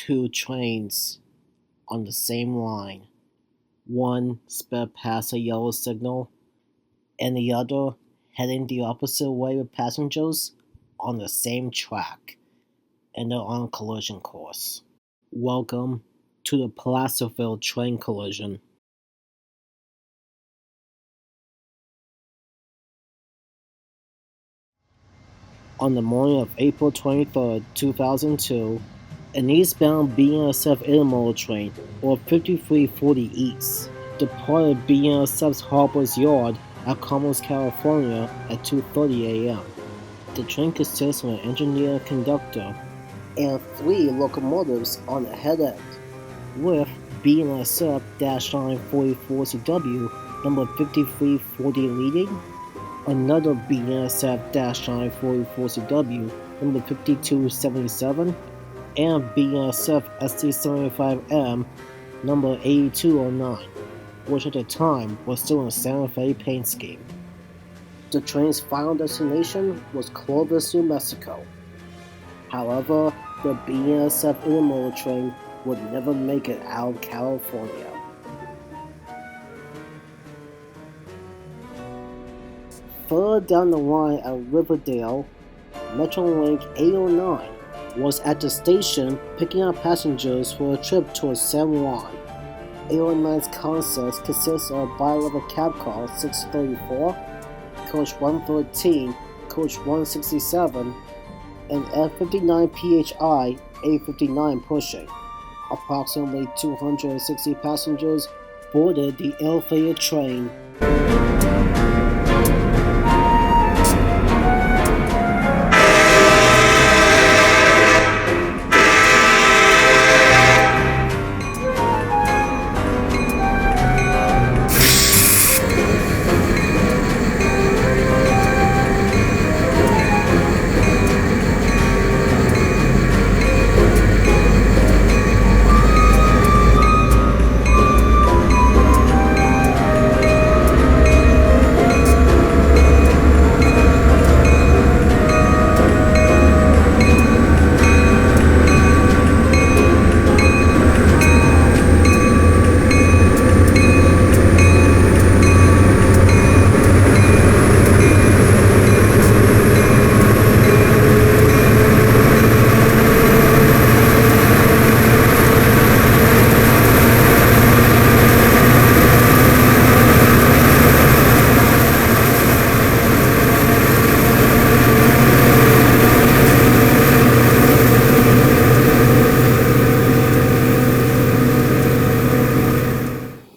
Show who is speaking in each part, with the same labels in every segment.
Speaker 1: two trains on the same line. One sped past a yellow signal, and the other heading the opposite way with passengers on the same track, and they're on collision course. Welcome to the Placerville train collision. On the morning of April 23, 2002, an eastbound BNSF intermodal train, or 5340 East, departed BNSF's Harbor's Yard at Commerce, California at 2:30 a.m. The train consists of an engineer and conductor and 3 locomotives on the head end, with BNSF-944CW number 5340 leading, another BNSF-944CW number 5277, and BNSF SD75M number 8209, which at the time was still in Santa Fe paint scheme. The train's final destination was Clovis, New Mexico. However, the BNSF intermodal train would never make it out of California. Further down the line at Riverdale, Metrolink 809 was at the station picking up passengers for a trip towards San Juan. 809's concepts consists of a bi-level cab car 634, coach 113, coach 167, and F59 PHI 859 pushing. Approximately 260 passengers boarded the ill-fated train.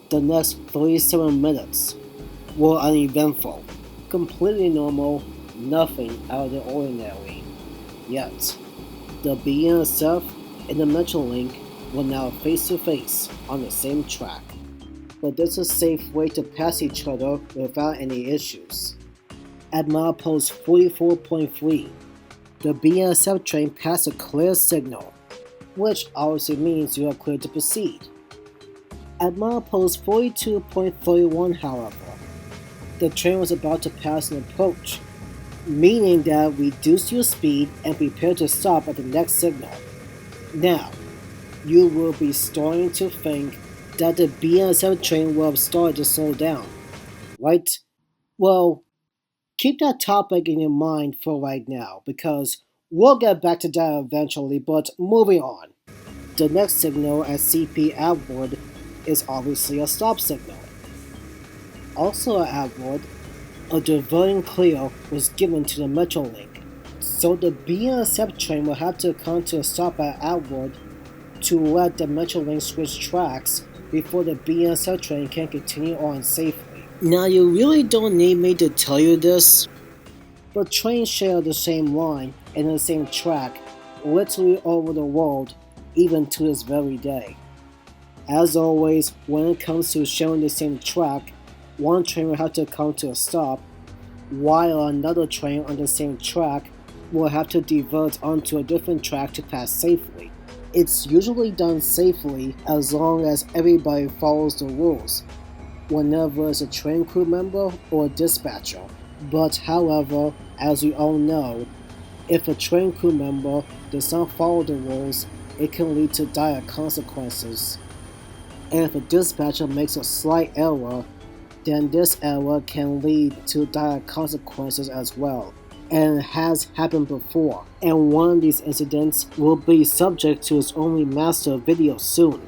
Speaker 1: The next 37 minutes were uneventful, completely normal, nothing out of the ordinary. Yet, the BNSF and the Metrolink were now face to face on the same track, but there's a safe way to pass each other without any issues. At milepost 44.3, the BNSF train passed a clear signal, which obviously means you are clear to proceed. At milepost 42.31, however, the train was about to pass an approach, meaning that reduce your speed and prepare to stop at the next signal. Now, you will be starting to think that the BNSF train will have started to slow down, right? Well, keep that topic in your mind for right now, because we'll get back to that eventually, but moving on. The next signal at CP Atwood is obviously a stop signal. Also at Atwood, a diverting clear was given to the Metrolink, so the BNSF train will have to come to a stop at Atwood to let the Metrolink switch tracks before the BNSF train can continue on safely. Now you really don't need me to tell you this, but trains share the same line and the same track literally all over the world, even to this very day. As always, when it comes to sharing the same track, one train will have to come to a stop, while another train on the same track will have to divert onto a different track to pass safely. It's usually done safely as long as everybody follows the rules, whenever it's a train crew member or a dispatcher. But however, as we all know, if a train crew member does not follow the rules, it can lead to dire consequences. And if a dispatcher makes a slight error, then this error can lead to dire consequences as well. And it has happened before, and one of these incidents will be subject to its own remastered video soon.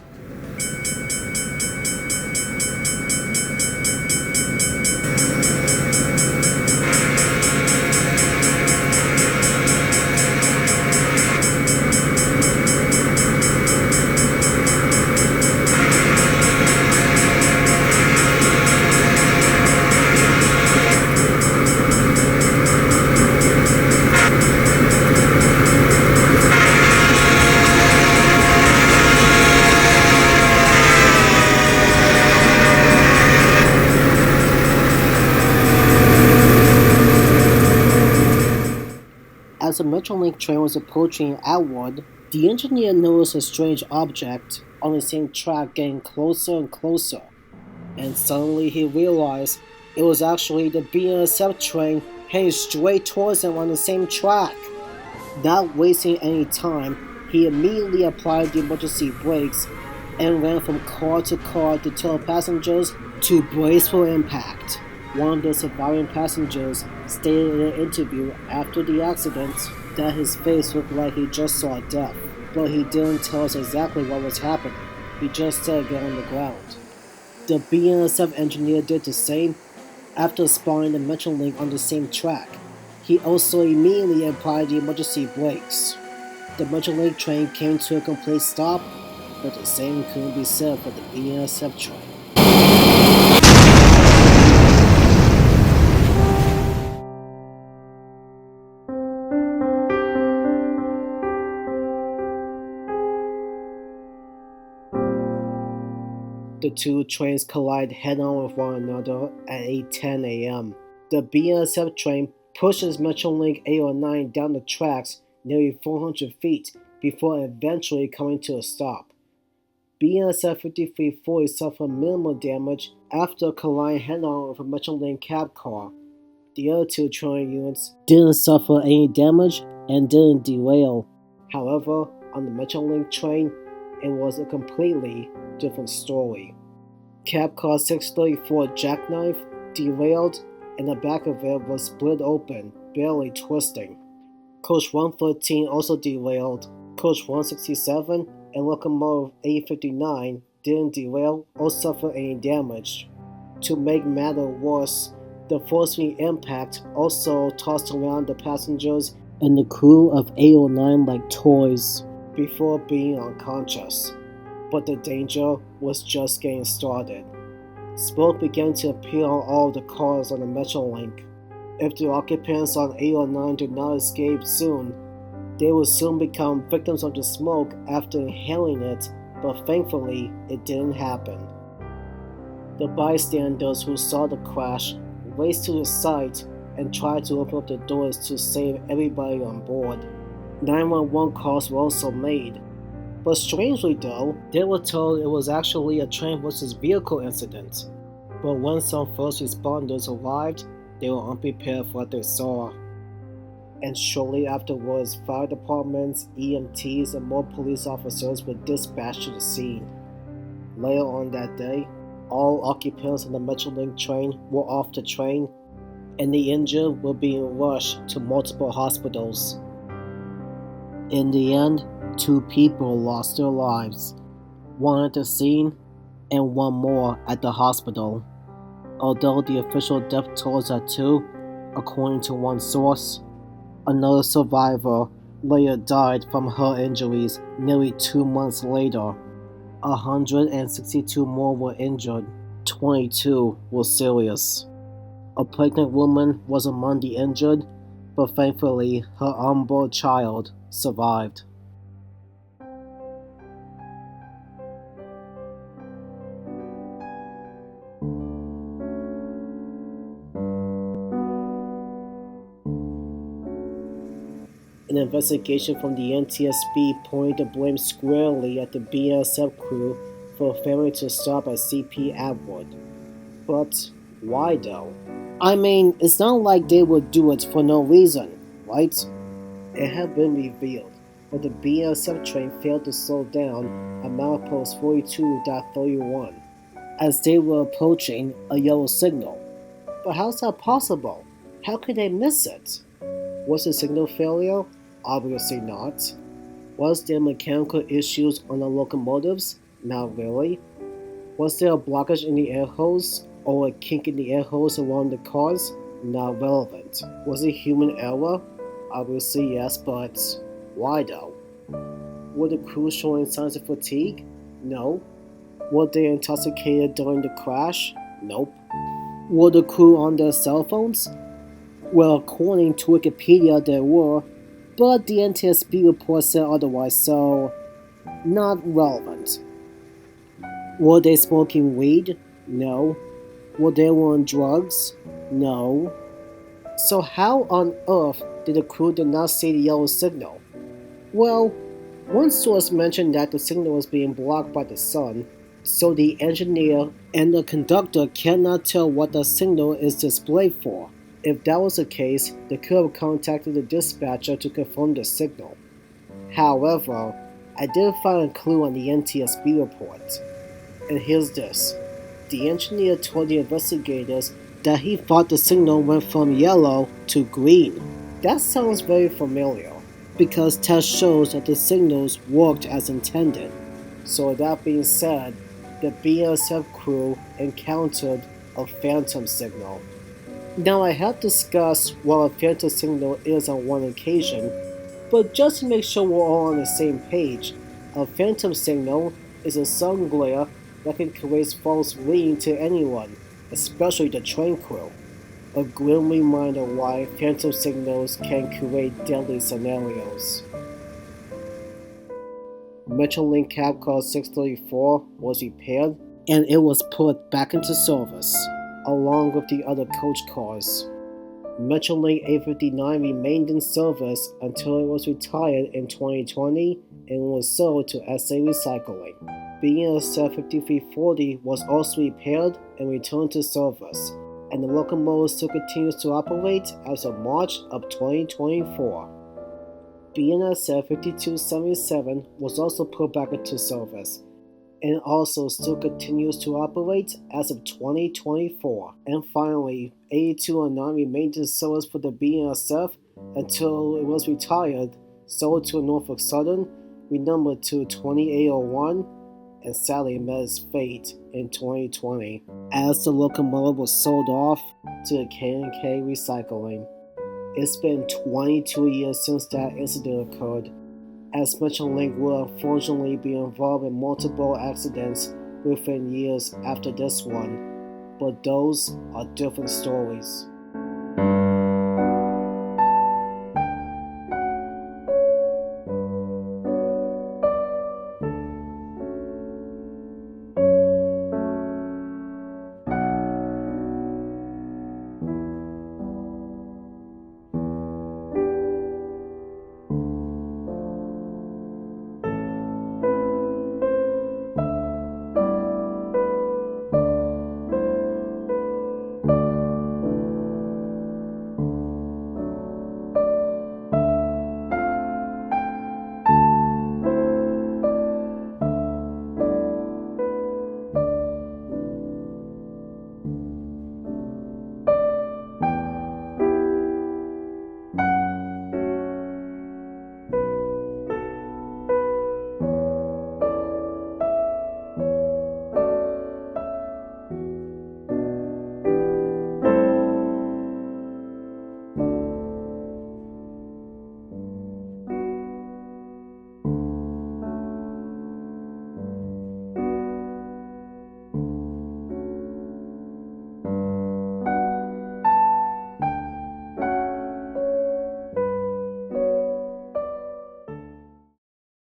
Speaker 1: As the Metrolink train was approaching Atwood, the engineer noticed a strange object on the same track getting closer and closer, and suddenly he realized it was actually the BNSF train heading straight towards him on the same track. Not wasting any time, he immediately applied the emergency brakes and ran from car to car to tell passengers to brace for impact. One of the surviving passengers stated in an interview after the accident that his face looked like he just saw death, but he didn't tell us exactly what was happening. He just said get on the ground. The BNSF engineer did the same after spotting the Metrolink on the same track. He also immediately applied the emergency brakes. The Metrolink train came to a complete stop, but the same couldn't be said for the BNSF train. The two trains collide head-on with one another at 8:10 a.m. The BNSF train pushes Metrolink 809 down the tracks nearly 400 feet before eventually coming to a stop. BNSF 5340 suffered minimal damage after colliding head-on with a Metrolink cab car. The other two train units didn't suffer any damage and didn't derail. However, on the Metrolink train, it was a completely different story. Cab car 634 Jackknife derailed and the back of it was split open, barely twisting. Coach 113 also derailed. Coach 167 and locomotive 859 didn't derail or suffer any damage. To make matters worse, the force-free impact also tossed around the passengers and the crew of 809 like toys before being unconscious. But the danger was just getting started. Smoke began to appear on all the cars on the Metrolink. If the occupants on 809 did not escape soon, they would soon become victims of the smoke after inhaling it, but thankfully it didn't happen. The bystanders who saw the crash raced to the site and tried to open up the doors to save everybody on board. 911 calls were also made. But strangely though, they were told it was actually a train versus vehicle incident. But when some first responders arrived, they were unprepared for what they saw. And shortly afterwards, fire departments, EMTs, and more police officers were dispatched to the scene. Later on that day, all occupants of the Metrolink train were off the train, and the injured were being rushed to multiple hospitals. In the end, 2 people lost their lives, one at the scene and one more at the hospital. Although the official death toll is at 2, according to one source, another survivor later died from her injuries nearly 2 months later. 162 more were injured, 22 were serious. A pregnant woman was among the injured, but thankfully her unborn child survived. An investigation from the NTSB pointed the blame squarely at the BNSF crew for failing to stop at CP Atwood. But why though? I mean, it's not like they would do it for no reason, right? It had been revealed but the BNSF train failed to slow down at milepost 42.31 as they were approaching a yellow signal. But how's that possible? How could they miss it? Was the signal failure? Obviously not. Was there mechanical issues on the locomotives? Not really. Was there a blockage in the air hose or a kink in the air hose around the cars? Not relevant. Was it human error? Obviously yes, but why though? Were the crew showing signs of fatigue? No. Were they intoxicated during the crash? Nope. Were the crew on their cell phones? Well, according to Wikipedia, they were, but the NTSB report said otherwise, so not relevant. Were they smoking weed? No. Were they on drugs? No. So how on earth did the crew not see the yellow signal? Well, one source mentioned that the signal was being blocked by the sun, so the engineer and the conductor cannot tell what the signal is displayed for. If that was the case, they could have contacted the dispatcher to confirm the signal. However, I did find a clue on the NTSB report. And here's this. The engineer told the investigators that he thought the signal went from yellow to green. That sounds very familiar, because tests shows that the signals worked as intended. So with that being said, the BNSF crew encountered a phantom signal. Now I have discussed what a phantom signal is on one occasion, but just to make sure we're all on the same page, a phantom signal is a sun glare that can create false leading to anyone, especially the train crew. A grim reminder why phantom signals can create deadly scenarios. Metrolink cab car 634 was repaired and it was put back into service, along with the other coach cars. Metrolink 859 remained in service until it was retired in 2020 and was sold to SA Recycling. BNSF 5340 was also repaired and returned to service, and the locomotive still continues to operate as of March of 2024. BNSF 5277 was also put back into service, and also still continues to operate as of 2024. And finally, 8209 remained in service for the BNSF until it was retired, sold to Norfolk Southern, renumbered to 2801, and sadly met its fate in 2020 as the locomotive was sold off to the K&K Recycling. It's been 22 years since that incident occurred, as Metrolink will unfortunately be involved in multiple accidents within years after this one, but those are different stories.